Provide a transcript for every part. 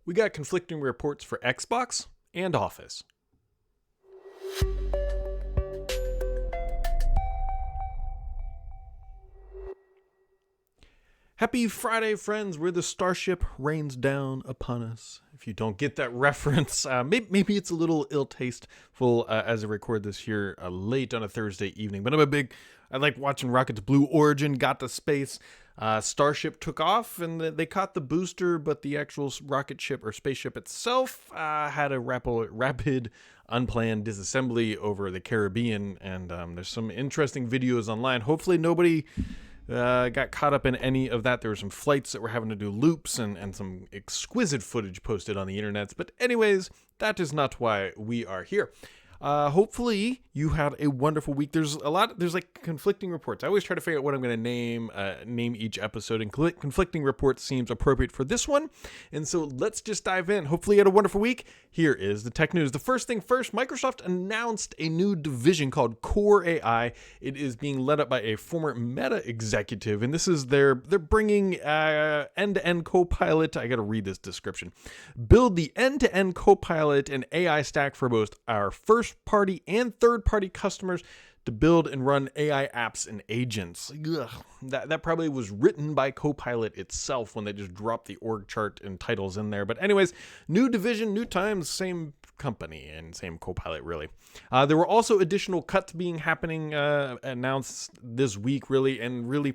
We got conflicting reports for Xbox and Office. Happy Friday, friends, where the starship rains down upon us. If you don't get that reference, maybe it's a little ill-tasteful as I record this here late on a Thursday evening. But I like watching rockets. Blue Origin got to space. Starship took off and they caught the booster, but the actual rocket ship or spaceship itself had a rapid unplanned disassembly over the Caribbean. And there's some interesting videos online. Hopefully nobody got caught up in any of that. There were some flights that were having to do loops and some exquisite footage posted on the internet. But anyways, that is not why we are here. Hopefully you had a wonderful week. There's like conflicting reports. I always try to figure out what I'm going to name each episode, and conflicting reports seems appropriate for this one. And so let's just dive in. Hopefully you had a wonderful week. Here is the tech news. The first thing first, Microsoft announced a new division called Core AI. It is being led up by a former Meta executive, and this is they're bringing end-to-end Copilot. I got to read this description. Build the end-to-end Copilot and AI stack for both our first-party and third-party customers to build and run AI apps and agents. Ugh. That probably was written by Copilot itself when they just dropped the org chart and titles in there. But anyways, new division, new times, same company and same Copilot, really. There were also additional cuts happening announced this week, really, and really,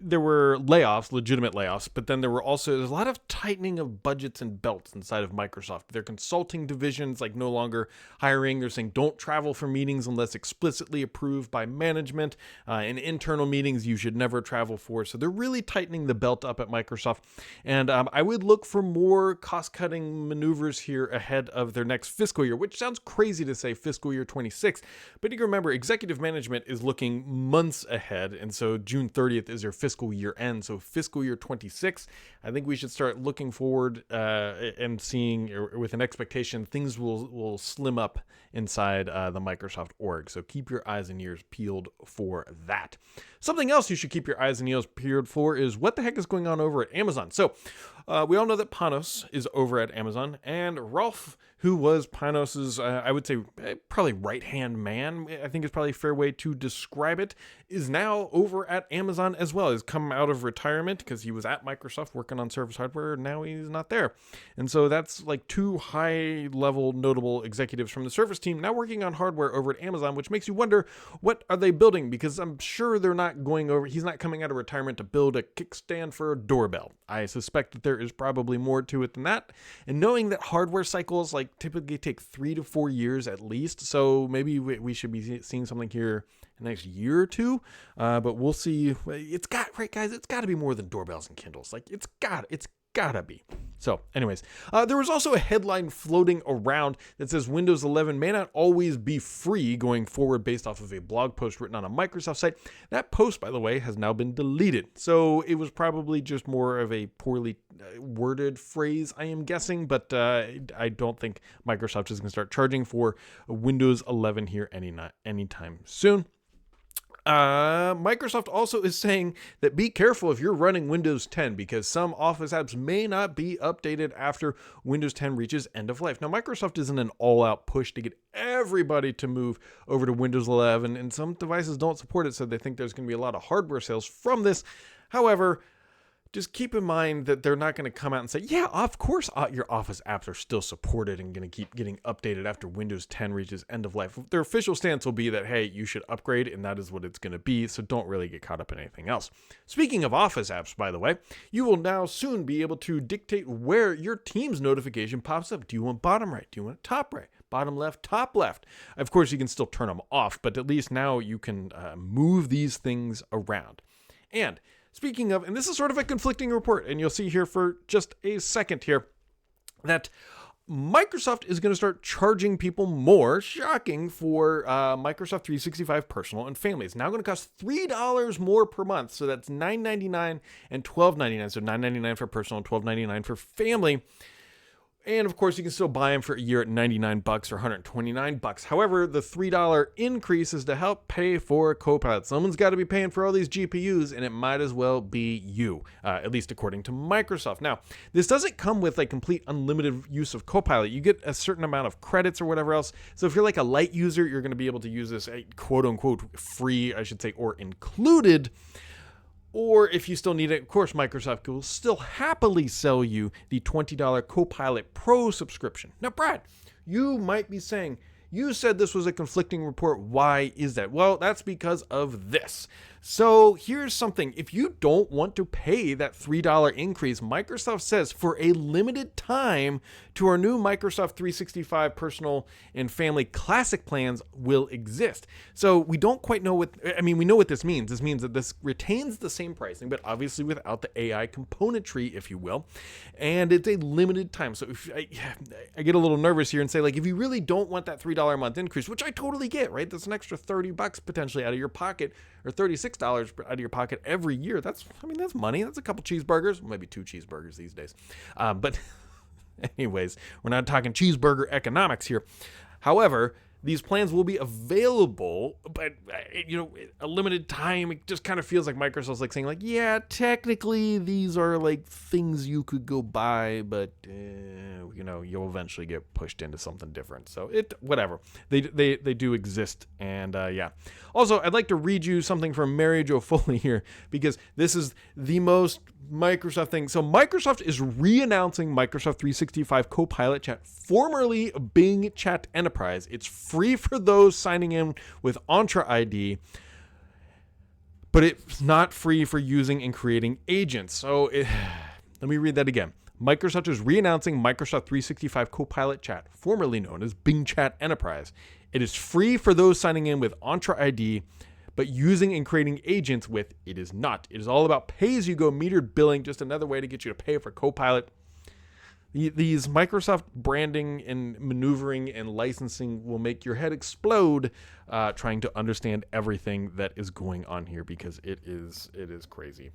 there were layoffs, legitimate layoffs, but then there's a lot of tightening of budgets and belts inside of Microsoft. Their consulting divisions no longer hiring. They're saying don't travel for meetings unless explicitly approved by management. And internal meetings you should never travel for. So they're really tightening the belt up at Microsoft. And I would look for more cost-cutting maneuvers here ahead of their next fiscal year, which sounds crazy to say fiscal year 26. But you can remember, executive management is looking months ahead. And so June 30th is their fiscal year end. So fiscal year 26, I think we should start looking forward and seeing with an expectation things will slim up inside the Microsoft org. So keep your eyes and ears peeled for that. Something else you should keep your eyes and ears peeled for is what the heck is going on over at Amazon. So we all know that Panos is over at Amazon, and Rolf, who was Panos's, I would say, probably right-hand man, I think is probably a fair way to describe it, is now over at Amazon as well. He's come out of retirement because he was at Microsoft working on Surface hardware, and now he's not there. And so that's like two high-level notable executives from the Surface team now working on hardware over at Amazon, which makes you wonder, what are they building? Because I'm sure he's not coming out of retirement to build a kickstand for a doorbell. I suspect that there is probably more to it than that. And knowing that hardware cycles typically take 3 to 4 years at least, so maybe we should be seeing something here in the next year or two. But we'll see. It's got to be more than doorbells and Kindles. It's gotta be. So anyways, there was also a headline floating around that says Windows 11 may not always be free going forward, based off of a blog post written on a Microsoft site. That post, by the way, has now been deleted. So it was probably just more of a poorly worded phrase, I am guessing, but I don't think Microsoft is going to start charging for Windows 11 here anytime soon. Microsoft also is saying that be careful if you're running Windows 10, because some Office apps may not be updated after Windows 10 reaches end of life. Now, Microsoft isn't an all-out push to get everybody to move over to Windows 11, and some devices don't support it, so they think there's going to be a lot of hardware sales from this. However, just keep in mind that they're not going to come out and say, yeah, of course your Office apps are still supported and going to keep getting updated after Windows 10 reaches end of life. Their official stance will be that, hey, you should upgrade, and that is what it's going to be, so don't really get caught up in anything else. Speaking of Office apps, by the way, you will now soon be able to dictate where your Teams notification pops up. Do you want bottom right? Do you want top right? Bottom left, top left? Of course, you can still turn them off, but at least now you can move these things around. And speaking of, and this is sort of a conflicting report, and you'll see here for just a second here, that Microsoft is going to start charging people more, shocking, for Microsoft 365 Personal and Family. It's now going to cost $3 more per month, so that's $9.99 and $12.99, so $9.99 for Personal and $12.99 for Family. And of course, you can still buy them for a year at $99 or $129. However, the $3 increase is to help pay for Copilot. Someone's got to be paying for all these GPUs, and it might as well be you, at least according to Microsoft. Now, this doesn't come with like complete unlimited use of Copilot. You get a certain amount of credits or whatever else. So if you're like a light user, you're going to be able to use this quote unquote free, I should say, or included. Or if you still need it, of course, Microsoft will still happily sell you the $20 Copilot Pro subscription. Now, Brad, you might be saying, you said this was a conflicting report. Why is that? Well, that's because of this. So here's something. If you don't want to pay that $3 increase, Microsoft says for a limited time to our new Microsoft 365 Personal and Family Classic plans will exist. So we don't quite know we know what this means. This means that this retains the same pricing, but obviously without the AI componentry, if you will. And it's a limited time. So if I get a little nervous here and say, like, if you really don't want that $3 a month increase, which I totally get, right? That's an extra $30 potentially out of your pocket, or $36 out of your pocket every year. That's money. That's a couple cheeseburgers, maybe 2 cheeseburgers these days. But anyways, we're not talking cheeseburger economics here. However, these plans will be available, but a limited time. It just kind of feels like Microsoft's like saying, like, yeah, technically these are like things you could go buy, but you'll eventually get pushed into something different. So whatever. They do exist, and yeah. Also, I'd like to read you something from Mary Jo Foley here, because this is the most Microsoft thing. So Microsoft is re-announcing Microsoft 365 Copilot Chat, formerly Bing Chat Enterprise. It's free for those signing in with Entra ID, but it's not free for using and creating agents. So let me read that again. Microsoft is re-announcing Microsoft 365 Copilot Chat, formerly known as Bing Chat Enterprise. It is free for those signing in with Entra ID, but using and creating agents with it is not. It is all about pay-as-you-go metered billing, just another way to get you to pay for Copilot. These Microsoft branding and maneuvering and licensing will make your head explode trying to understand everything that is going on here, because it is crazy.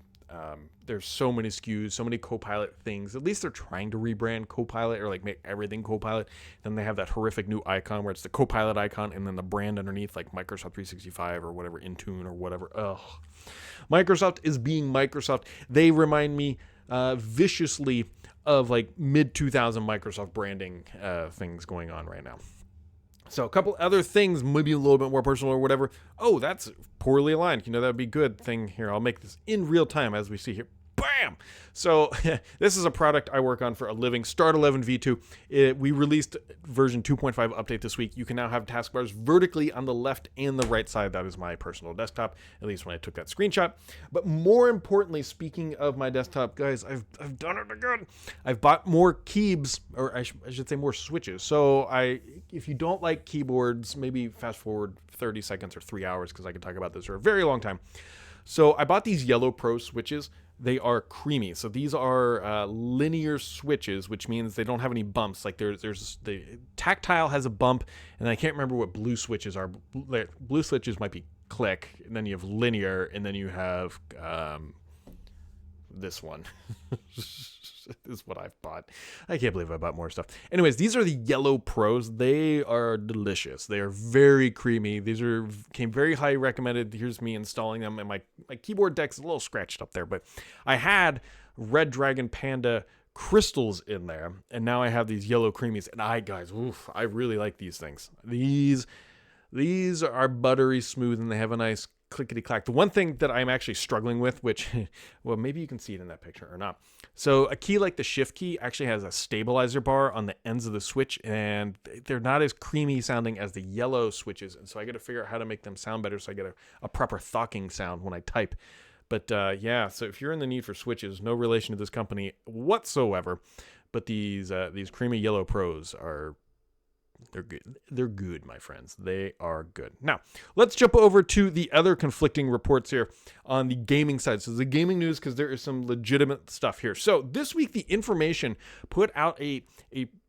There's so many SKUs, so many Copilot things. At least they're trying to rebrand Copilot, or like make everything Copilot. Then they have that horrific new icon where it's the Copilot icon and then the brand underneath, like Microsoft 365 or whatever, Intune or whatever. Ugh. Microsoft is being Microsoft. They remind me viciously of like mid-2000 Microsoft branding things going on right now. So a couple other things, maybe a little bit more personal or whatever. Oh, that's poorly aligned. That'd be a good thing here. I'll make this in real time as we see here. Bam! So this is a product I work on for a living, Start 11 V2. We released version 2.5 update this week. You can now have taskbars vertically on the left and the right side. That is my personal desktop, at least when I took that screenshot. But more importantly, speaking of my desktop, guys, I've done it again. I've bought more keybs, or I should say more switches. So if you don't like keyboards, maybe fast forward 30 seconds or 3 hours, because I could talk about this for a very long time. So I bought these Yellow Pro switches. They are creamy. So these are linear switches, which means they don't have any bumps. Like there's the tactile has a bump, and I can't remember what blue switches are. Blue switches might be click, and then you have linear, and then you have this one. This is what I've bought. I can't believe I bought more stuff. Anyways, these are the Yellow Pros. They are delicious. They are very creamy. These came very high recommended. Here's me installing them, and my keyboard deck's a little scratched up there, but I had Red Dragon Panda crystals in there, and now I have these Yellow Creamies, and I really like these things. These are buttery smooth, and they have a nice clickety clack. The one thing that I'm actually struggling with, which, well, maybe you can see it in that picture or not. So a key like the shift key actually has a stabilizer bar on the ends of the switch, and they're not as creamy sounding as the yellow switches. And so I got to figure out how to make them sound better so I get a proper thocking sound when I type. But yeah, so if you're in the need for switches, no relation to this company whatsoever, but these creamy Yellow Pros they're good. They're good, my friends. They are good. Now, let's jump over to the other conflicting reports here on the gaming side. So the gaming news, because there is some legitimate stuff here. So this week, The Information put out a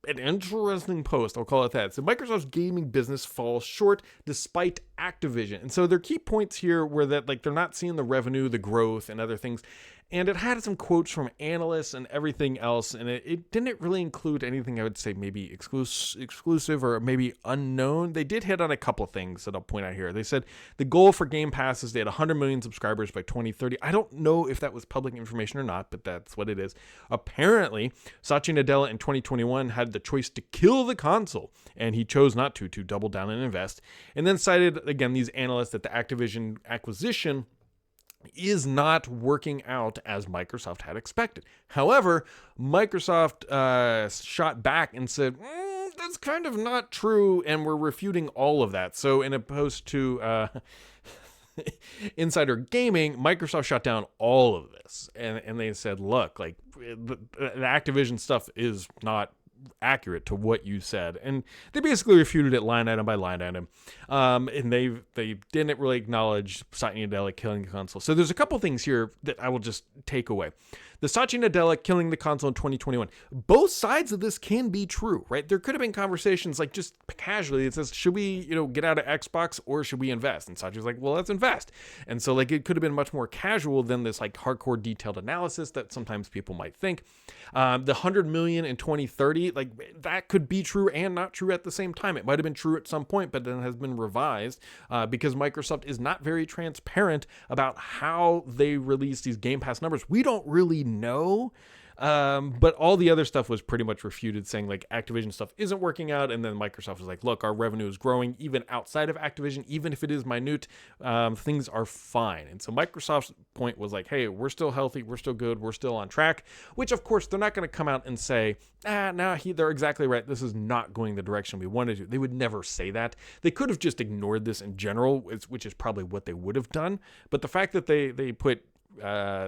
an interesting post, I'll call it that. So Microsoft's gaming business falls short despite Activision. And so their key points here were that like they're not seeing the revenue, the growth, and other things. And it had some quotes from analysts and everything else, and it didn't really include anything I would say maybe exclusive or maybe unknown. They did hit on a couple things that I'll point out here. They said the goal for Game Pass is they had 100 million subscribers by 2030. I don't know if that was public information or not, but that's what it is. Apparently, Satya Nadella in 2021 had the choice to kill the console, and he chose not to double down and invest. And then cited, again, these analysts that the Activision acquisition is not working out as Microsoft had expected. However, Microsoft shot back and said, that's kind of not true, and we're refuting all of that. So in opposed to Insider Gaming, Microsoft shut down all of this. And they said, look, like the Activision stuff is not accurate to what you said, and they basically refuted it line item by line item, and they didn't really acknowledge Satya Nadella killing the console. So there's a couple things here that I will just take away. The Satya Nadella killing the console in 2021, both sides of this can be true, right? There could have been conversations like just casually, it says, should we, get out of Xbox or should we invest? And Satya's like, well, let's invest. And so like it could have been much more casual than this like hardcore detailed analysis that sometimes people might think. The 100 million in 2030, like that could be true and not true at the same time. It might have been true at some point, but then has been revised because Microsoft is not very transparent about how they release these Game Pass numbers. We don't really know. But all the other stuff was pretty much refuted, saying like Activision stuff isn't working out. And then Microsoft was like, look, our revenue is growing even outside of Activision, even if it is minute, things are fine. And so Microsoft's point was like, hey, we're still healthy, we're still good, we're still on track, which of course they're not going to come out and say, they're exactly right, this is not going the direction we wanted to. They would never say that. They could have just ignored this in general, which is probably what they would have done. But the fact that they put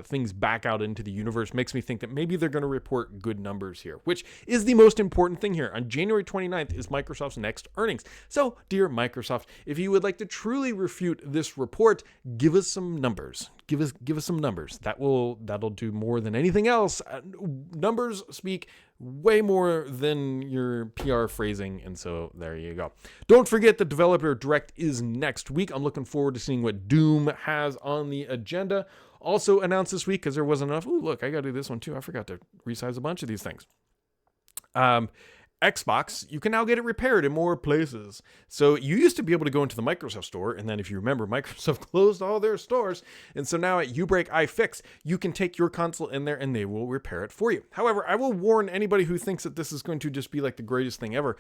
things back out into the universe makes me think that maybe they're going to report good numbers here, which is the most important thing here. On January 29th is Microsoft's next earnings. So, dear Microsoft, if you would like to truly refute this report, give us some numbers. Give us some numbers. That'll do more than anything else. Numbers speak way more than your PR phrasing, and so there you go. Don't forget the Developer Direct is next week. I'm looking forward to seeing what Doom has on the agenda. Also announced this week, because there wasn't enough. Ooh, look, I got to do this one too. I forgot to resize a bunch of these things. Xbox, you can now get it repaired in more places. So you used to be able to go into the Microsoft store, and then if you remember, Microsoft closed all their stores. And so now at Ubreak iFix, you can take your console in there and they will repair it for you. However, I will warn anybody who thinks that this is going to just be like the greatest thing ever.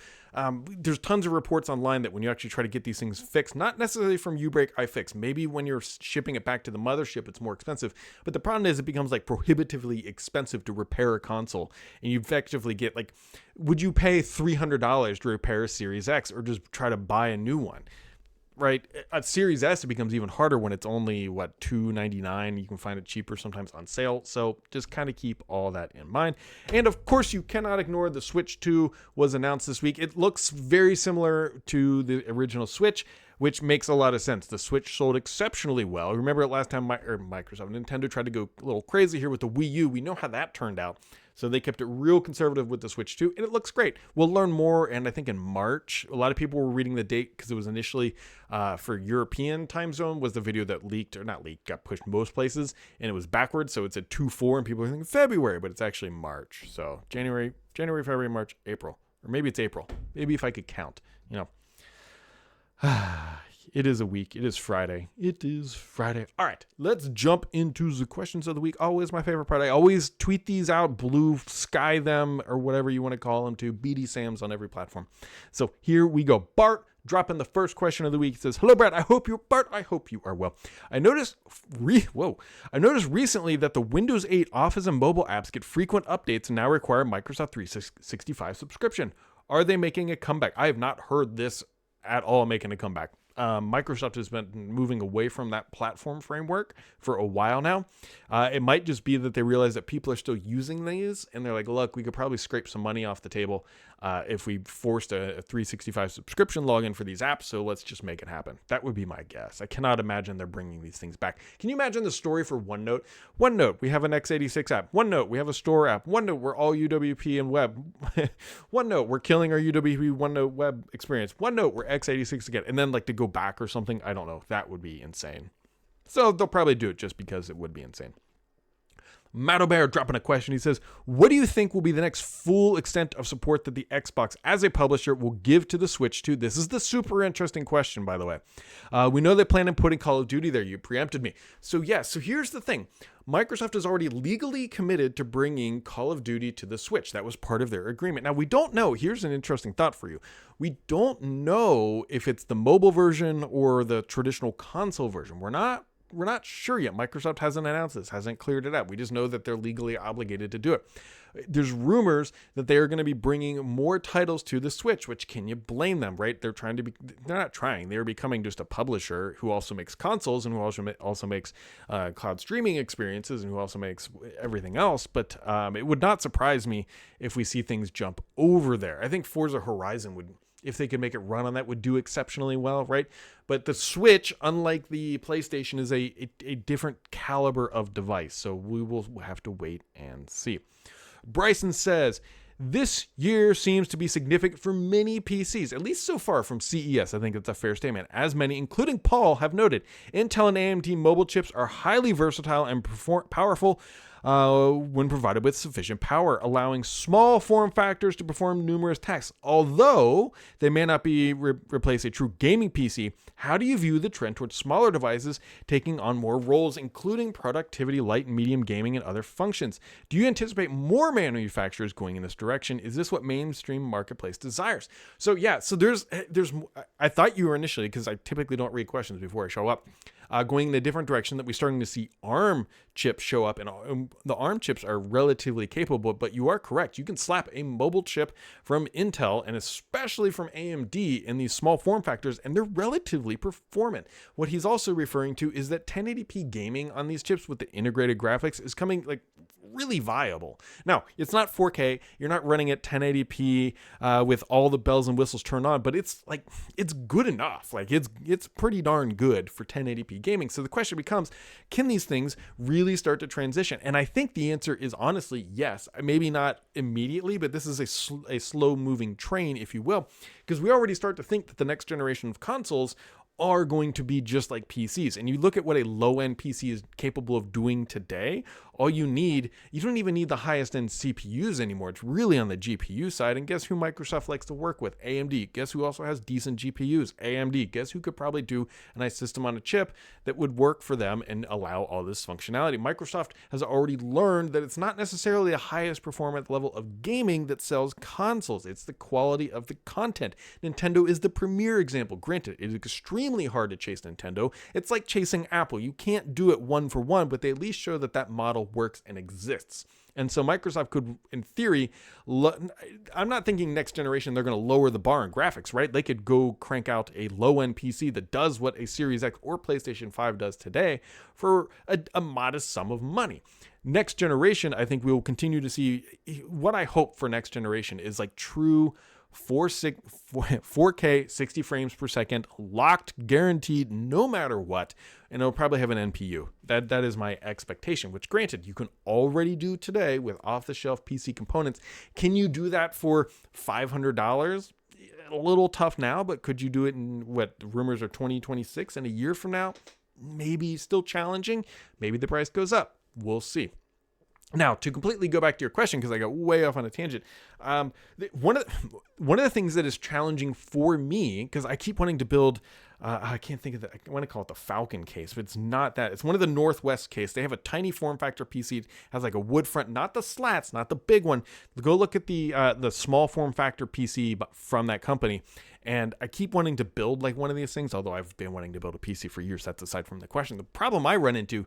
There's tons of reports online that when you actually try to get these things fixed, not necessarily from Ubreak iFix, maybe when you're shipping it back to the mothership, it's more expensive. But the problem is it becomes like prohibitively expensive to repair a console. And you effectively get like, would you pay $300 to repair a Series X or just try to buy a new one? Right? At Series S, it becomes even harder when it's only, $299. You can find it cheaper sometimes on sale. So just kind of keep all that in mind. And of course, you cannot ignore the Switch 2 was announced this week. It looks very similar to the original Switch, which makes a lot of sense. The Switch sold exceptionally well. Remember last time Nintendo tried to go a little crazy here with the Wii U. We know how that turned out. So they kept it real conservative with the Switch 2, and it looks great. We'll learn more, and I think in March, a lot of people were reading the date because it was initially for European time zone was the video that got pushed most places, and it was backwards, so it's at 2/4, and people are thinking February, but it's actually March. So January, February, March, April. Or maybe it's April. Maybe if I could count, It is a week. It is Friday. All right, let's jump into the questions of the week. Always my favorite part. I always tweet these out, blue sky them, or whatever you want to call them, to BD Sams on every platform. So here we go. Bart dropping the first question of the week. It says, "Hello, Brad. I hope you are well. I noticed recently that the Windows 8 Office and mobile apps get frequent updates and now require Microsoft 365 subscription. Are they making a comeback?" I have not heard this at all making a comeback. Microsoft has been moving away from that platform framework for a while now. It might just be that they realize that people are still using these, and they're like, look, we could probably scrape some money off the table if we forced a 365 subscription login for these apps, so let's just make it happen. That would be my guess. I cannot imagine they're bringing these things back. Can you imagine the story for OneNote? OneNote, we have an x86 app. OneNote, we have a store app. OneNote, we're all UWP and web. OneNote, we're killing our UWP OneNote web experience. OneNote, we're x86 again. And then like to go back or something, I don't know. That would be insane. So they'll probably do it just because it would be insane. Matt Bear dropping a question. He says, what do you think will be the next full extent of support that the Xbox as a publisher will give to the Switch 2? This is the super interesting question, by the way. We know they plan on putting Call of Duty there. You preempted me. So here's the thing. Microsoft is already legally committed to bringing Call of Duty to the Switch. That was part of their agreement. Now, we don't know. Here's an interesting thought for you. We don't know if it's the mobile version or the traditional console version. We're not sure yet. Microsoft hasn't announced this, hasn't cleared it up. We just know that they're legally obligated to do it. There's rumors that they are going to be bringing more titles to the Switch, which can you blame them, right? They're not trying. They're becoming just a publisher who also makes consoles and who also makes cloud streaming experiences and who also makes everything else. But it would not surprise me if we see things jump over there. I think Forza Horizon would, if they could make it run on that, would do exceptionally well, right? But the Switch, unlike the PlayStation, is a different caliber of device. So we will have to wait and see. Bryson says, this year seems to be significant for many PCs, at least so far from CES. I think that's a fair statement. As many, including Paul, have noted, Intel and AMD mobile chips are highly versatile and powerful when provided with sufficient power, allowing small form factors to perform numerous tasks. Although they may not be replace a true gaming PC, how do you view the trend towards smaller devices taking on more roles, including productivity, light and medium gaming, and other functions? Do you anticipate more manufacturers going in this direction? Is this what mainstream marketplace desires? So there's I thought you were initially, because I typically don't read questions before I show up, going in a different direction, that we're starting to see ARM chips show up, and the ARM chips are relatively capable, but you are correct. You can slap a mobile chip from Intel and especially from AMD in these small form factors, and they're relatively performant. What he's also referring to is that 1080p gaming on these chips with the integrated graphics is coming like really viable. Now, it's not 4K. You're not running at 1080p with all the bells and whistles turned on, but it's good enough. Like it's pretty darn good for 1080p gaming. So the question becomes, can these things really start to transition? And I think the answer is honestly yes. Maybe not immediately, but this is a slow moving train, if you will, because we already start to think that the next generation of consoles are going to be just like PCs. And you look at what a low-end PC is capable of doing today, you don't even need the highest end CPUs anymore. It's really on the GPU side. And guess who Microsoft likes to work with? AMD. Guess who also has decent GPUs? AMD. Guess who could probably do a nice system on a chip that would work for them and allow all this functionality? Microsoft has already learned that it's not necessarily the highest performance level of gaming that sells consoles. It's the quality of the content. Nintendo is the premier example. Granted, it is extremely hard to chase Nintendo. It's like chasing Apple. You can't do it one for one, but they at least show that model works and exists. And so Microsoft could, in theory, I'm not thinking next generation they're going to lower the bar in graphics, right? They could go crank out a low-end PC that does what a Series X or PlayStation 5 does today for a modest sum of money. Next generation, I think we will continue to see, what I hope for next generation is like true 4K 60 frames per second, locked, guaranteed, no matter what, and it'll probably have an NPU. That is my expectation, which granted you can already do today with off-the-shelf PC components. Can you do that for $500? A little tough now, but could you do it in what rumors are 2026 and a year from now? Maybe still challenging. Maybe the price goes up. We'll see. Now, to completely go back to your question, because I got way off on a tangent, one of the things that is challenging for me, because I keep wanting to build, I can't think of that, I want to call it the Falcon case, but it's not that. It's one of the Northwest case. They have a tiny form factor PC. It has like a wood front, not the slats, not the big one. Go look at the small form factor PC from that company. And I keep wanting to build like one of these things, although I've been wanting to build a PC for years. That's aside from the question. The problem I run into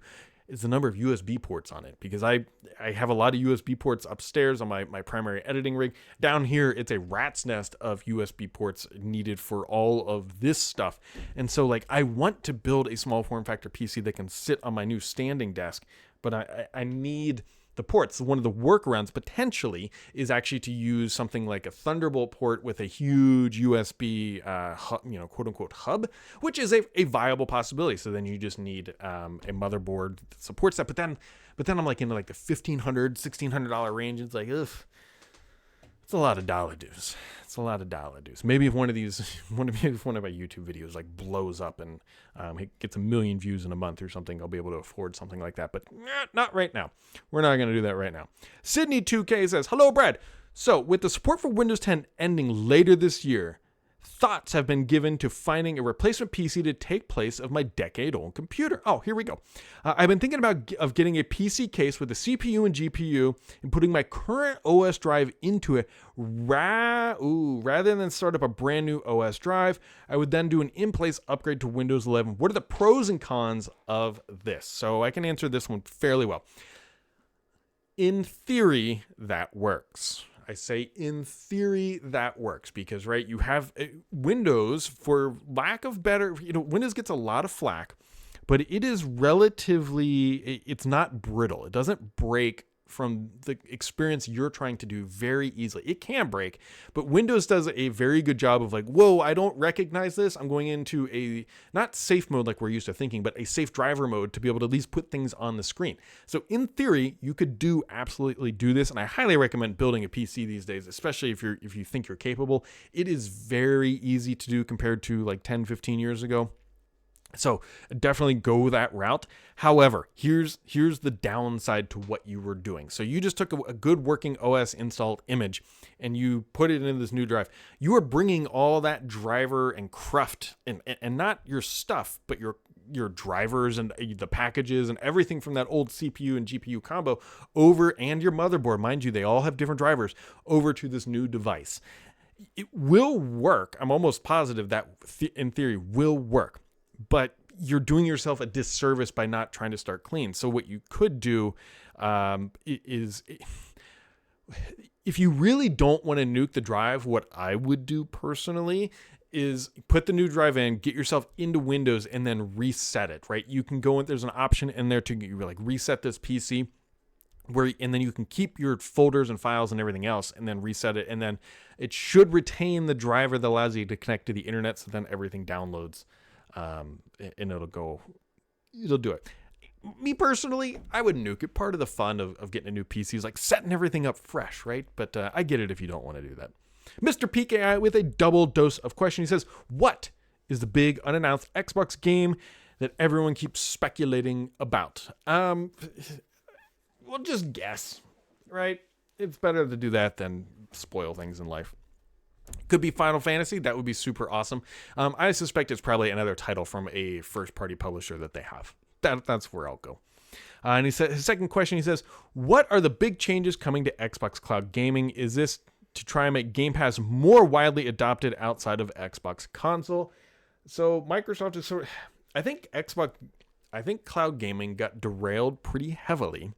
is the number of USB ports on it, because I have a lot of USB ports upstairs on my primary editing rig. Down here, it's a rat's nest of USB ports needed for all of this stuff. And so like I want to build a small form factor PC that can sit on my new standing desk, but I need the ports. One of the workarounds potentially is actually to use something like a Thunderbolt port with a huge USB, quote unquote hub, which is a viable possibility. So then you just need a motherboard that supports that. But then I'm like into like the $1,500, $1,600 range. It's like, ugh, it's a lot of dollar dues. It's a lot of dollar dues. Maybe if one of my YouTube videos like blows up and it gets 1 million views in a month or something, I'll be able to afford something like that. But not right now. We're not going to do that right now. Sydney 2K says, hello, Brad. So with the support for Windows 10 ending later this year, thoughts have been given to finding a replacement PC to take place of my decade-old computer. Oh, here we go. I've been thinking of getting a PC case with a CPU and GPU and putting my current OS drive into it. Rather than start up a brand new OS drive, I would then do an in-place upgrade to Windows 11. What are the pros and cons of this? So I can answer this one fairly well. In theory, that works. I say in theory that works because, right, you have Windows, for lack of better, Windows gets a lot of flack, but it is relatively, it's not brittle. It doesn't break from the experience you're trying to do very easily. It can break, but Windows does a very good job of like, whoa, I don't recognize this. I'm going into a, not safe mode like we're used to thinking, but a safe driver mode to be able to at least put things on the screen. So in theory, you could absolutely do this. And I highly recommend building a PC these days, especially if you think you're capable. It is very easy to do compared to like 10, 15 years ago. So definitely go that route. However, here's the downside to what you were doing. So you just took a good working OS installed image and you put it into this new drive. You are bringing all that driver and cruft and not your stuff, but your drivers and the packages and everything from that old CPU and GPU combo over, and your motherboard. Mind you, they all have different drivers, over to this new device. It will work. I'm almost positive that in theory will work. But you're doing yourself a disservice by not trying to start clean. So what you could do is, if you really don't want to nuke the drive, what I would do personally is put the new drive in, get yourself into Windows, and then reset it, right? You can go in, there's an option in there to like reset this PC, and then you can keep your folders and files and everything else and then reset it. And then it should retain the driver that allows you to connect to the internet. So then everything downloads. And it'll do it. Me personally, I would nuke it. Part of the fun of getting a new PC is like setting everything up fresh, right? But I get it if you don't want to do that. Mr. PKI with a double dose of question. He says, what is the big unannounced Xbox game that everyone keeps speculating about? Well, just guess, right? It's better to do that than spoil things in life. Could be Final Fantasy. That would be super awesome. I suspect it's probably another title from a first-party publisher that they have. That's where I'll go. And he said, his second question, he says, what are the big changes coming to Xbox Cloud Gaming? Is this to try and make Game Pass more widely adopted outside of Xbox console? So Microsoft is I think Cloud Gaming got derailed pretty heavily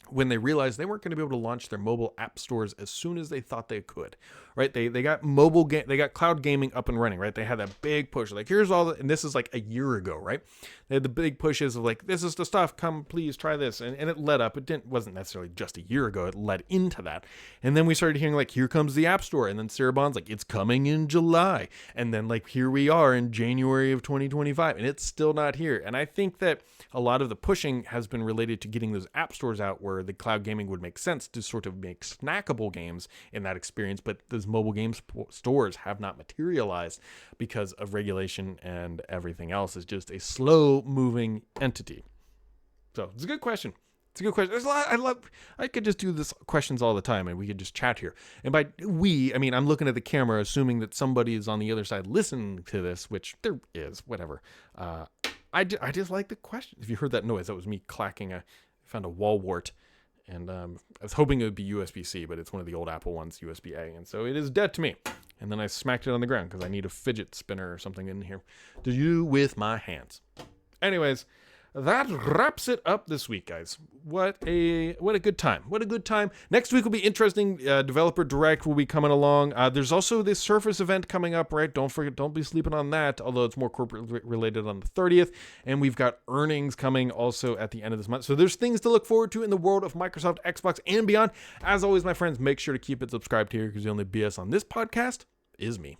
when they realized they weren't going to be able to launch their mobile app stores as soon as they thought they could, right? They got they got cloud gaming up and running, right? They had that big push, like here's all and this is like a year ago, right? They had the big pushes of like, this is the stuff, come please try this. And it led up, wasn't necessarily just a year ago, it led into that. And then we started hearing like, here comes the app store. And then Sarah Bond's like, it's coming in July. And then like, here we are in January of 2025 and it's still not here. And I think that a lot of the pushing has been related to getting those app stores out where the cloud gaming would make sense to sort of make snackable games in that experience. But those mobile games stores have not materialized because of regulation and everything else. Is just a slow moving entity. So it's a good question. It's a good question. There's a lot. I could just do this questions all the time and we could just chat here. And by we, I mean, I'm looking at the camera, assuming that somebody is on the other side listening to this, which there is, whatever. I just like the question. If you heard that noise, that was me clacking. I found a wall wart. And I was hoping it would be USB-C, but it's one of the old Apple ones, USB-A. And so it is dead to me. And then I smacked it on the ground because I need a fidget spinner or something in here to do with my hands. Anyways, that wraps it up this week, guys. What a good time. What a good time. Next week will be interesting. Developer Direct will be coming along. There's also this Surface event coming up, right? Don't be sleeping on that, although it's more corporate related on the 30th. And we've got earnings coming also at the end of this month. So there's things to look forward to in the world of Microsoft, Xbox, and beyond. As always, my friends, make sure to keep it subscribed here because the only BS on this podcast is me.